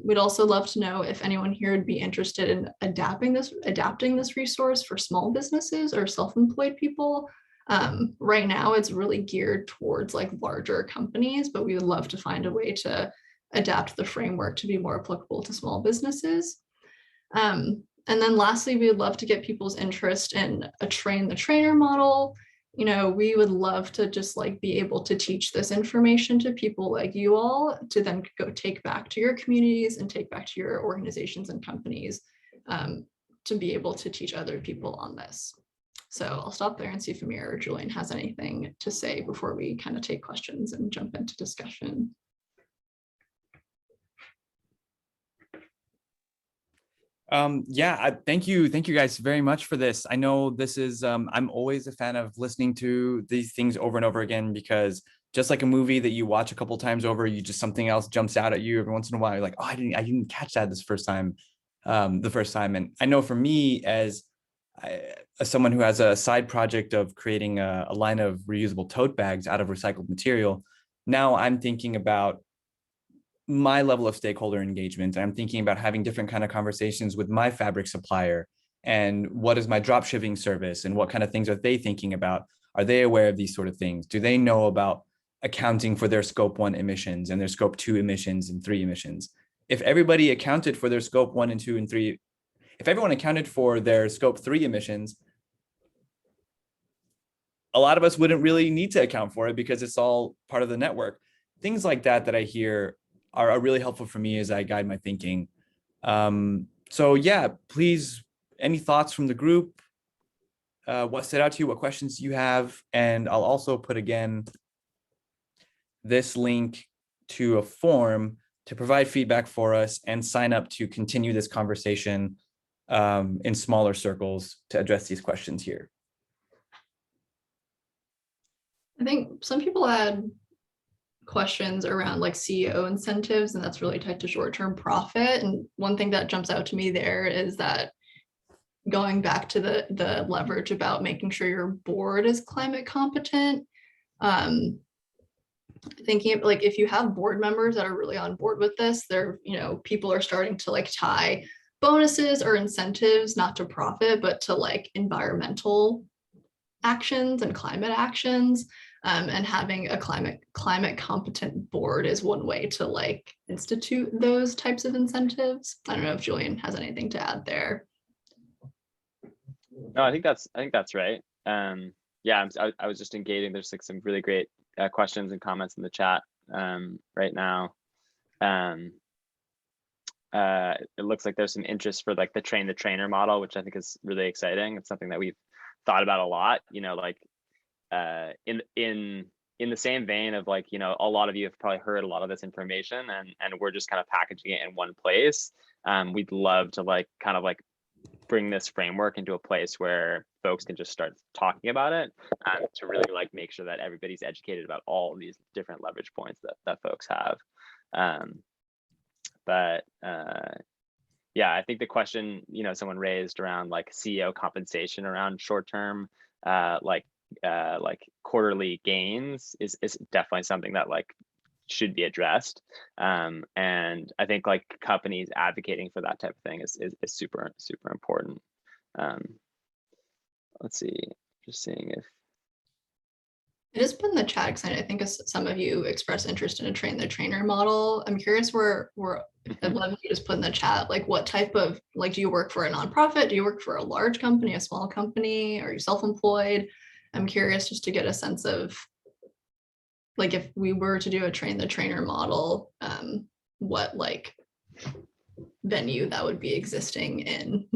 We'd also love to know if anyone here would be interested in adapting this resource for small businesses or self-employed people. Right now, it's really geared towards like larger companies, but we would love to find a way to adapt the framework to be more applicable to small businesses. And then lastly, we would love to get people's interest in a train the trainer model. We would love to just like be able to teach this information to people like you all to then go take back to your communities and take back to your organizations and companies, to be able to teach other people on this. So I'll stop there and see if Amir or Julian has anything to say before we kind of take questions and jump into discussion. Yeah, thank you guys very much for this. I know this is I'm always a fan of listening to these things over and over again, because just like a movie that you watch a couple times over, you just something else jumps out at you every once in a while. You're like, oh, I didn't catch that the first time. And I know for me, as someone who has a side project of creating a line of reusable tote bags out of recycled material, now I'm thinking about my level of stakeholder engagement. I'm thinking about having different kind of conversations with my fabric supplier, and what is my drop shipping service, and what kind of things are they thinking about? Are they aware of these sort of things? Do they know about accounting for their scope 1 emissions and their scope 2 emissions and 3 emissions? If everybody accounted for their scope 1 and 2 and 3, if everyone accounted for their scope 3 emissions, a lot of us wouldn't really need to account for it because it's all part of the network. Things like that I hear are really helpful for me as I guide my thinking. So yeah, please, any thoughts from the group? What stood out to you? What questions you have? And I'll also put again this link to a form to provide feedback for us and sign up to continue this conversation in smaller circles to address these questions here. I think some people had questions around like CEO incentives, and that's really tied to short-term profit. And one thing that jumps out to me there is that going back to the leverage about making sure your board is climate competent, thinking of, like, if you have board members that are really on board with this, they're, people are starting to like tie bonuses or incentives not to profit, but to like environmental actions and climate actions. And having a climate competent board is one way to like institute those types of incentives. I don't know if Julian has anything to add there. No, I think that's right. Yeah, I was just engaging. There's like some really great questions and comments in the chat right now. It looks like there's some interest for like the train the trainer model, which I think is really exciting. It's something that we've thought about a lot, like in the same vein of like, a lot of you have probably heard a lot of this information, and we're just kind of packaging it in one place. We'd love to like kind of like bring this framework into a place where folks can just start talking about it, to really like make sure that everybody's educated about all of these different leverage points that folks have. Yeah, I think the question, someone raised around like CEO compensation around short-term, like quarterly gains is definitely something that like should be addressed. And I think like companies advocating for that type of thing is super, super important. Let's see, just seeing if. It has been the chat, because I think some of you expressed interest in a train the trainer model. I'm curious where I'd love if you just put in the chat, like what type of, like, do you work for a nonprofit? Do you work for a large company, a small company? Are you self-employed? I'm curious just to get a sense of, like, if we were to do a train the trainer model, what like venue that would be existing in.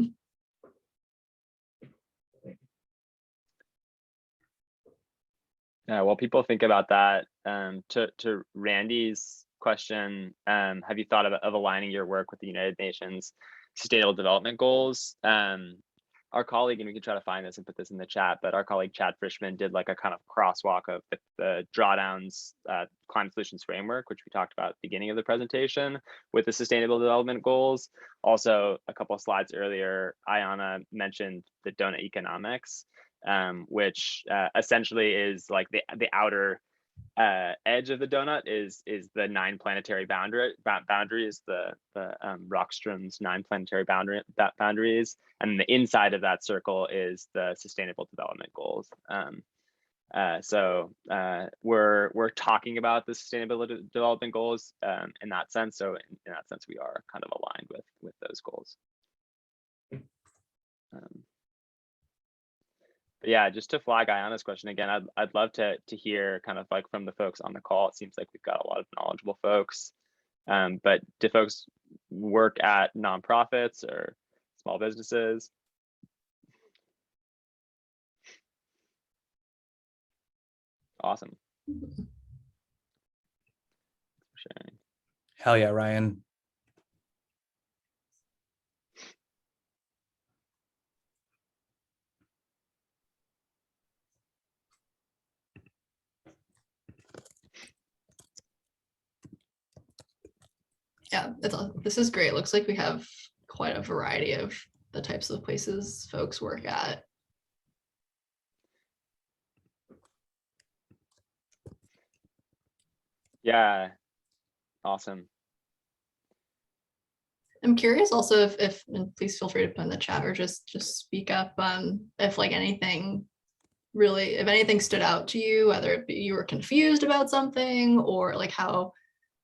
Yeah, while people think about that, to Randy's question, have you thought of aligning your work with the United Nations Sustainable Development Goals? Our colleague, and we can try to find this and put this in the chat, but our colleague Chad Frischman did like a kind of crosswalk of the Drawdown's climate solutions framework, which we talked about at the beginning of the presentation, with the Sustainable Development Goals. Also, a couple of slides earlier, Ayana mentioned the donut economics, which essentially is like the outer edge of the donut is the 9 planetary boundaries, the Rockström's 9 planetary boundaries, and the inside of that circle is the Sustainable Development Goals. So we're talking about the Sustainable Development Goals in that sense. So in that sense, we are kind of aligned with those goals. Yeah, just to flag Ayana's question again, I'd love to hear kind of like from the folks on the call. It seems like we've got a lot of knowledgeable folks, but do folks work at nonprofits or small businesses? Awesome. Sharing. Hell yeah, Ryan. Yeah, this is great. Looks like we have quite a variety of the types of places folks work at. Yeah, awesome. I'm curious also if and please feel free to put in the chat or just speak up if like anything really, if anything stood out to you, whether it be you were confused about something or like how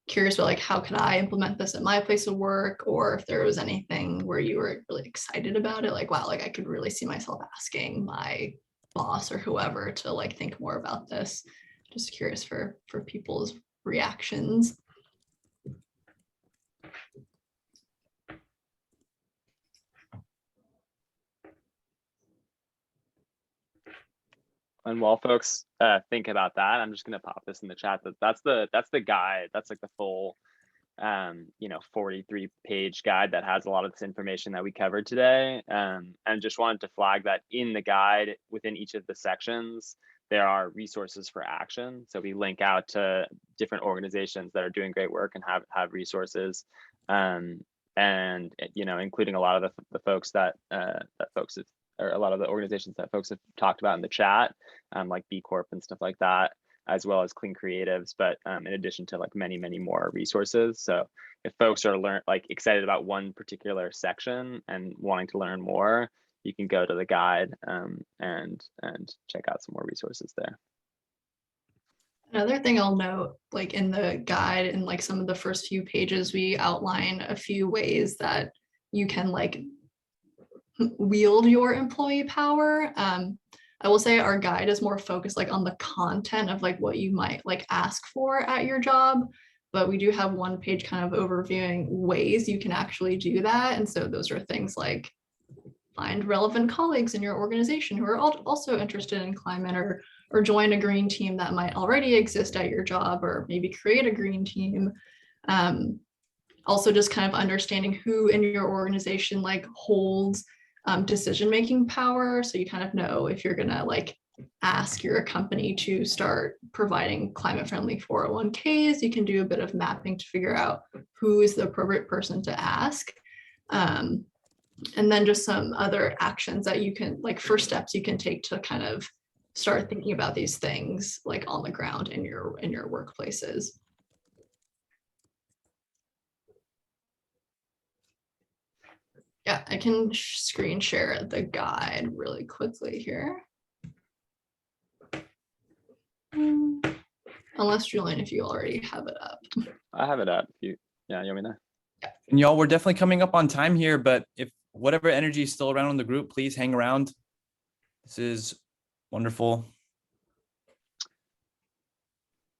curious about like how could I implement this at my place of work, or if there was anything where you were really excited about it, like wow, like I could really see myself asking my boss or whoever to like think more about this. Just curious for people's reactions. And while folks think about that, I'm just going to pop this in the chat. That's the guide. That's like the full 43-page guide that has a lot of this information that we covered today. And just wanted to flag that in the guide, within each of the sections, there are resources for action. So we link out to different organizations that are doing great work and have resources, and including a lot of the folks that folks have, or a lot of the organizations that folks have talked about in the chat, like B Corp and stuff like that, as well as Clean Creatives, but in addition to like many more resources. So if folks are excited about one particular section and wanting to learn more, you can go to the guide and check out some more resources there. Another thing I'll note, like in the guide, in like some of the first few pages, we outline a few ways that you can like wield your employee power. I will say our guide is more focused like on the content of like what you might like ask for at your job, but we do have one page kind of overviewing ways you can actually do that. And so those are things like find relevant colleagues in your organization who are also interested in climate, or join a green team that might already exist at your job, or maybe create a green team. Also just kind of understanding who in your organization like holds decision-making power. So you kind of know if you're gonna like ask your company to start providing climate-friendly 401ks, you can do a bit of mapping to figure out who is the appropriate person to ask. And then just some other actions that you can, like first steps you can take to kind of start thinking about these things like on the ground in your workplaces. Yeah, I can screen share the guide really quickly here. Unless Julian, if you already have it up. I have it up. You want me to? And y'all, we're definitely coming up on time here, but if whatever energy is still around in the group, please hang around. This is wonderful.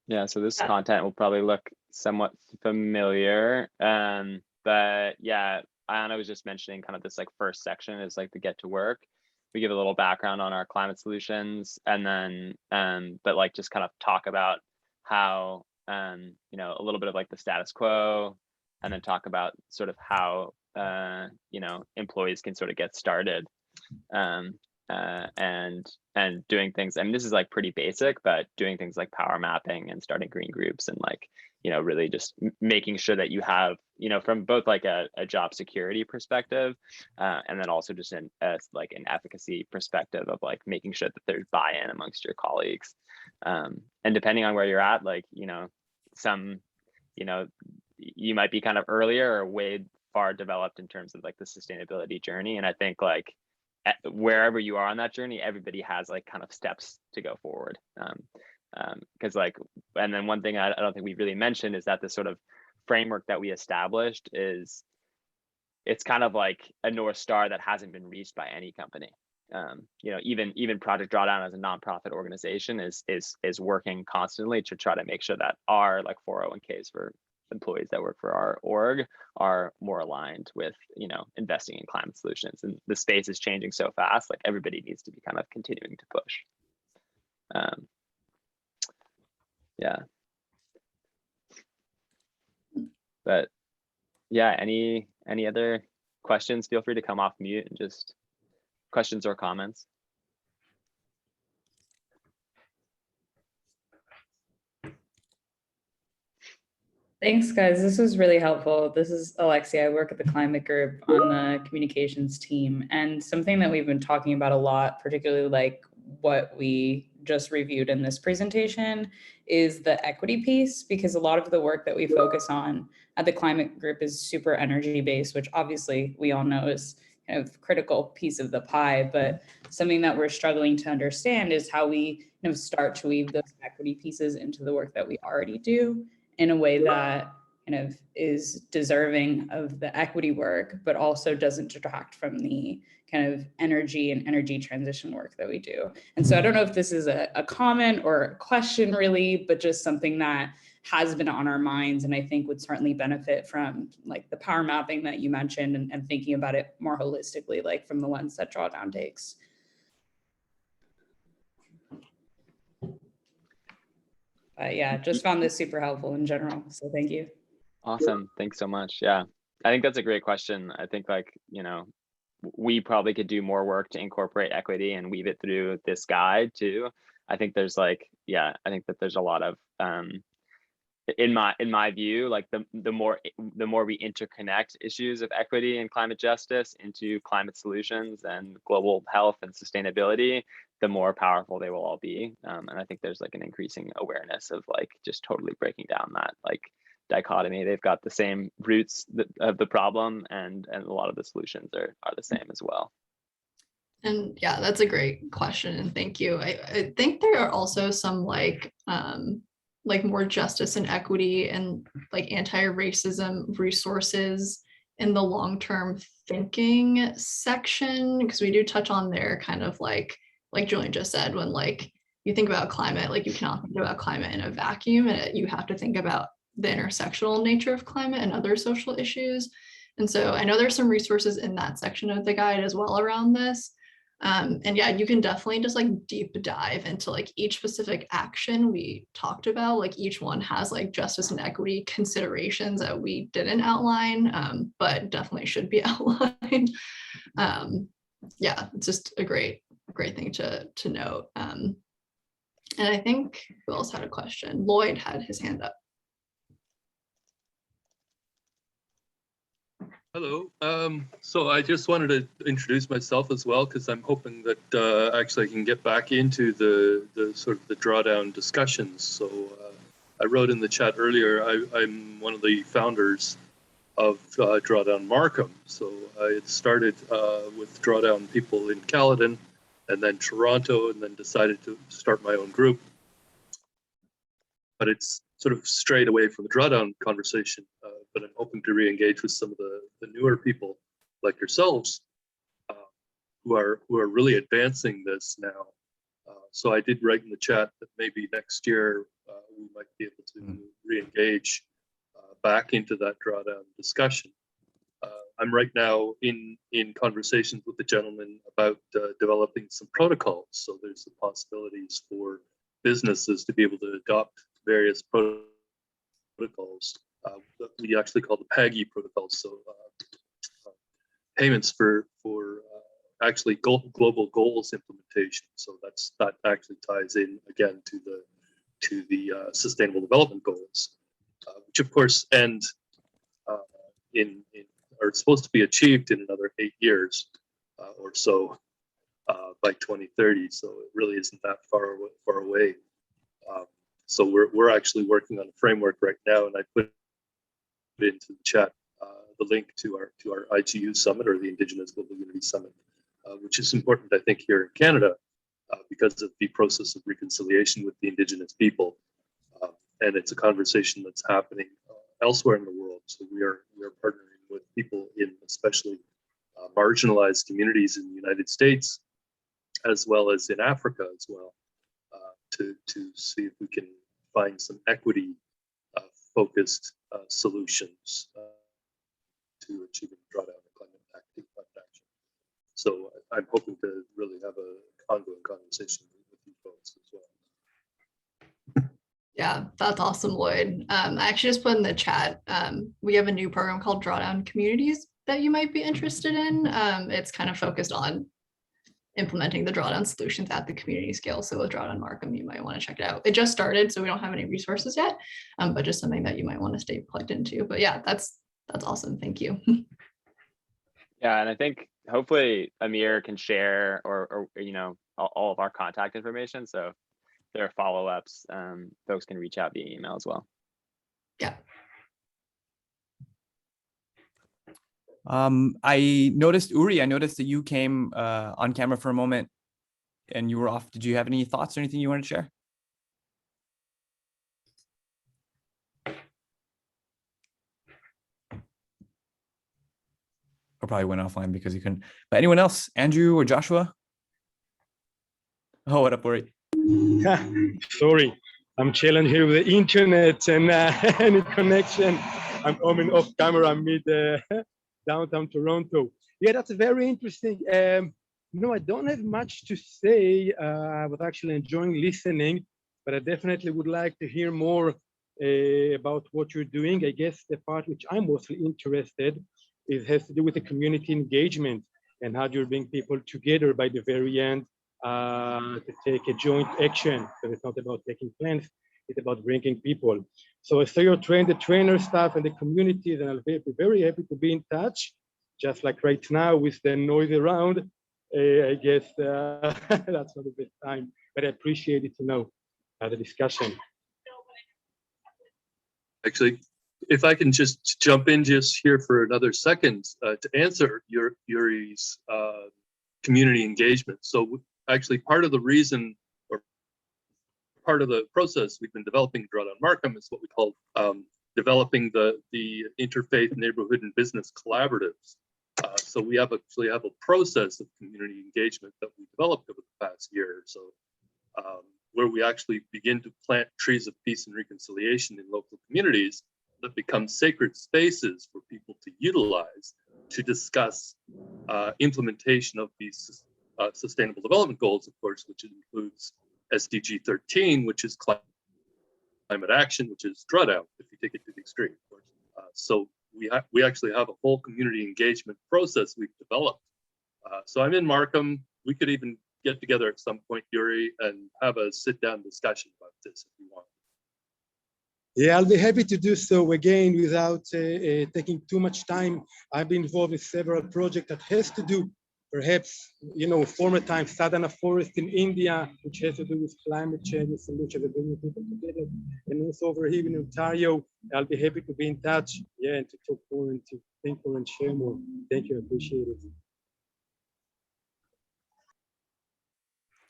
Yeah, so this content will probably look somewhat familiar. But yeah, Ayana was just mentioning kind of this like first section is like the get to work. We give a little background on our climate solutions, and then but like just kind of talk about how a little bit of like the status quo, and then talk about sort of how employees can sort of get started, and doing things. I mean, this is like pretty basic, but doing things like power mapping and starting green groups, and like really just making sure that you have from both like a job security perspective, and then also just like an advocacy perspective of like making sure that there's buy-in amongst your colleagues, and depending on where you're at, like some you might be kind of earlier or way far developed in terms of like the sustainability journey. And I think like wherever you are on that journey, everybody has like kind of steps to go forward. Because like, and then one thing I don't think we really mentioned is that this sort of framework that we established it's kind of like a North Star that hasn't been reached by any company. Even Project Drawdown as a nonprofit organization is working constantly to try to make sure that our like 401ks for employees that work for our org are more aligned with investing in climate solutions. And the space is changing so fast, like everybody needs to be kind of continuing to push. Yeah, but yeah, any other questions, feel free to come off mute and just questions or comments. Thanks, guys. This was really helpful. This is Alexia. I work at the climate group on the communications team. And something that we've been talking about a lot, particularly like what we just reviewed in this presentation, is the equity piece, because a lot of the work that we focus on at the climate group is super energy based, which obviously we all know is kind of critical piece of the pie. But something that we're struggling to understand is how we kind of start to weave those equity pieces into the work that we already do in a way that kind of is deserving of the equity work, but also doesn't detract from the kind of energy and energy transition work that we do. And so I don't know if this is a comment or a question really, but just something that has been on our minds, and I think would certainly benefit from like the power mapping that you mentioned, and thinking about it more holistically, like from the lens that Drawdown takes. But yeah, just found this super helpful in general. So thank you. Awesome. Thanks so much. Yeah, I think that's a great question. I think like, we probably could do more work to incorporate equity and weave it through this guide too. I think there's like, I think that there's a lot of, in my view, like the more we interconnect issues of equity and climate justice into climate solutions and global health and sustainability, the more powerful they will all be. And I think there's like an increasing awareness of like just totally breaking down that like dichotomy. They've got the same roots of the problem, and a lot of the solutions are the same as well. And yeah, that's a great question, and thank you. I think there are also some like more justice and equity and like anti-racism resources in the long-term thinking section, because we do touch on there kind of like Julian just said, when like you think about climate, like you cannot think about climate in a vacuum, and you have to think about the intersectional nature of climate and other social issues. And so I know there's some resources in that section of the guide as well around this. And yeah, you can definitely just like deep dive into like each specific action we talked about. Like each one has like justice and equity considerations that we didn't outline, but definitely should be outlined. Yeah, it's just a great thing to note. And I think who else had a question? Lloyd had his hand up. Hello. So I just wanted to introduce myself as well, because I'm hoping that actually I can get back into the sort of the drawdown discussions. So I wrote in the chat earlier, I'm one of the founders of Drawdown Markham. So I had started with Drawdown people in Caledon and then Toronto, and then decided to start my own group. But it's sort of strayed away from the drawdown conversation, but I'm hoping to re-engage with some of the newer people like yourselves who are really advancing this now. So I did write in the chat that maybe next year we might be able to re-engage back into that drawdown discussion. I'm right now in conversations with the gentleman about developing some protocols. So there's the possibilities for businesses to be able to adopt various protocols. We actually call the PAGI protocols. So payments for actually global goals implementation. So that actually ties in again to the sustainable development goals, which of course end are supposed to be achieved in another 8 years or so by 2030. So it really isn't that far away. So we're actually working on a framework right now, and I put it into the chat the link to our IGU summit, or the Indigenous Global Unity Summit, which is important, I think, here in Canada because of the process of reconciliation with the Indigenous people, and it's a conversation that's happening elsewhere in the world. So we are partnering with people in especially marginalized communities in the United States, as well as in Africa as well, to see if we can find some equity focused solutions to achieving drawdown and climate action. So I'm hoping to really have an ongoing conversation with you folks as well. Yeah, that's awesome, Lloyd. I actually just put in the chat, we have a new program called Drawdown Communities that you might be interested in. It's kind of focused on implementing the drawdown solutions at the community scale. So with Drawdown Markham, you might want to check it out. It just started, so we don't have any resources yet, but just something that you might want to stay plugged into. But yeah, that's awesome. Thank you. Yeah, and I think hopefully Amir can share or all of our contact information. So if there are follow-ups, folks can reach out via email as well. Yeah. I noticed, Uri, I noticed that you came on camera for a moment and you were off. Did you have any thoughts or anything you wanted to share? Or probably went offline because you couldn't. But anyone else? Andrew or Joshua? Oh, what up, Uri? Sorry, I'm chilling here with the internet and any connection. I'm coming off camera. I'm mid downtown Toronto. Yeah, that's very interesting. No, I don't have much to say. I was actually enjoying listening, but I definitely would like to hear more about what you're doing. I guess the part which I'm mostly interested in has to do with the community engagement and how you bring people together by the very end to take a joint action. So it's not about taking plans, it's about bringing people. So I saw you train the trainer staff and the communities, and I'll be very happy to be in touch. Just like right now with the noise around, I guess that's not the best time, but I appreciate it to know the discussion. Actually, if I can just jump in just here for another second to answer Yuri's community engagement. So actually part of the reason or part of the process we've been developing Drawdown Markham is what we call developing the interfaith neighborhood and business collaboratives. So we actually have a process of community engagement that we developed over the past year or so, where we actually begin to plant trees of peace and reconciliation in local communities that become sacred spaces for people to utilize to discuss implementation of these sustainable development goals, of course, which includes SDG 13, which is climate action, which is drawdown, if you take it to the extreme, of course. So we actually have a whole community engagement process we've developed. So I'm in Markham. We could even get together at some point, Yuri, and have a sit-down discussion about this if you want. Yeah, I'll be happy to do so again without taking too much time. I've been involved in several projects that has to do, perhaps, former times, Sadhana Forest in India, which has to do with climate change and solutions that bring people together. And also over here in Ontario, I'll be happy to be in touch, yeah, and to talk more and to think more and share more. Thank you, I appreciate it.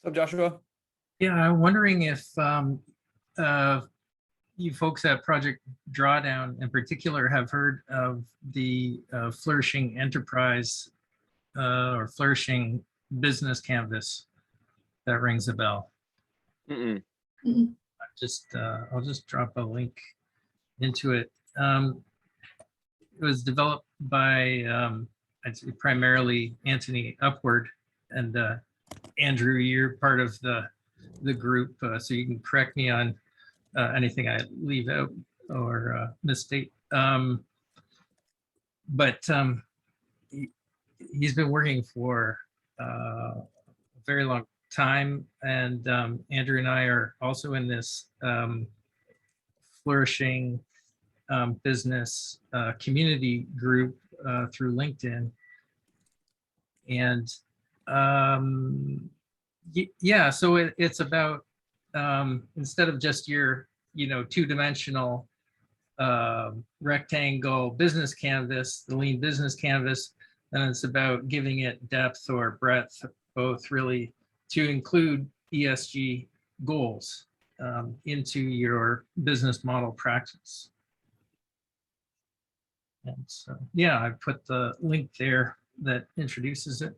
What's up, Joshua? Yeah, I'm wondering if you folks at Project Drawdown in particular have heard of the Flourishing Enterprise or Flourishing Business Canvas. That rings a bell. Mm-mm. I'll just drop a link into it. It was developed by I'd say primarily Anthony Upward, and Andrew, you're part of the group, so you can correct me on anything I leave out or misstate. But he's been working for a very long time, and Andrew and I are also in this flourishing business community group through LinkedIn. And yeah, so it's about instead of just your two-dimensional rectangle business canvas, the lean business canvas, then it's about giving it depth or breadth, both, really, to include ESG goals into your business model practice. And so, yeah, I put the link there that introduces it.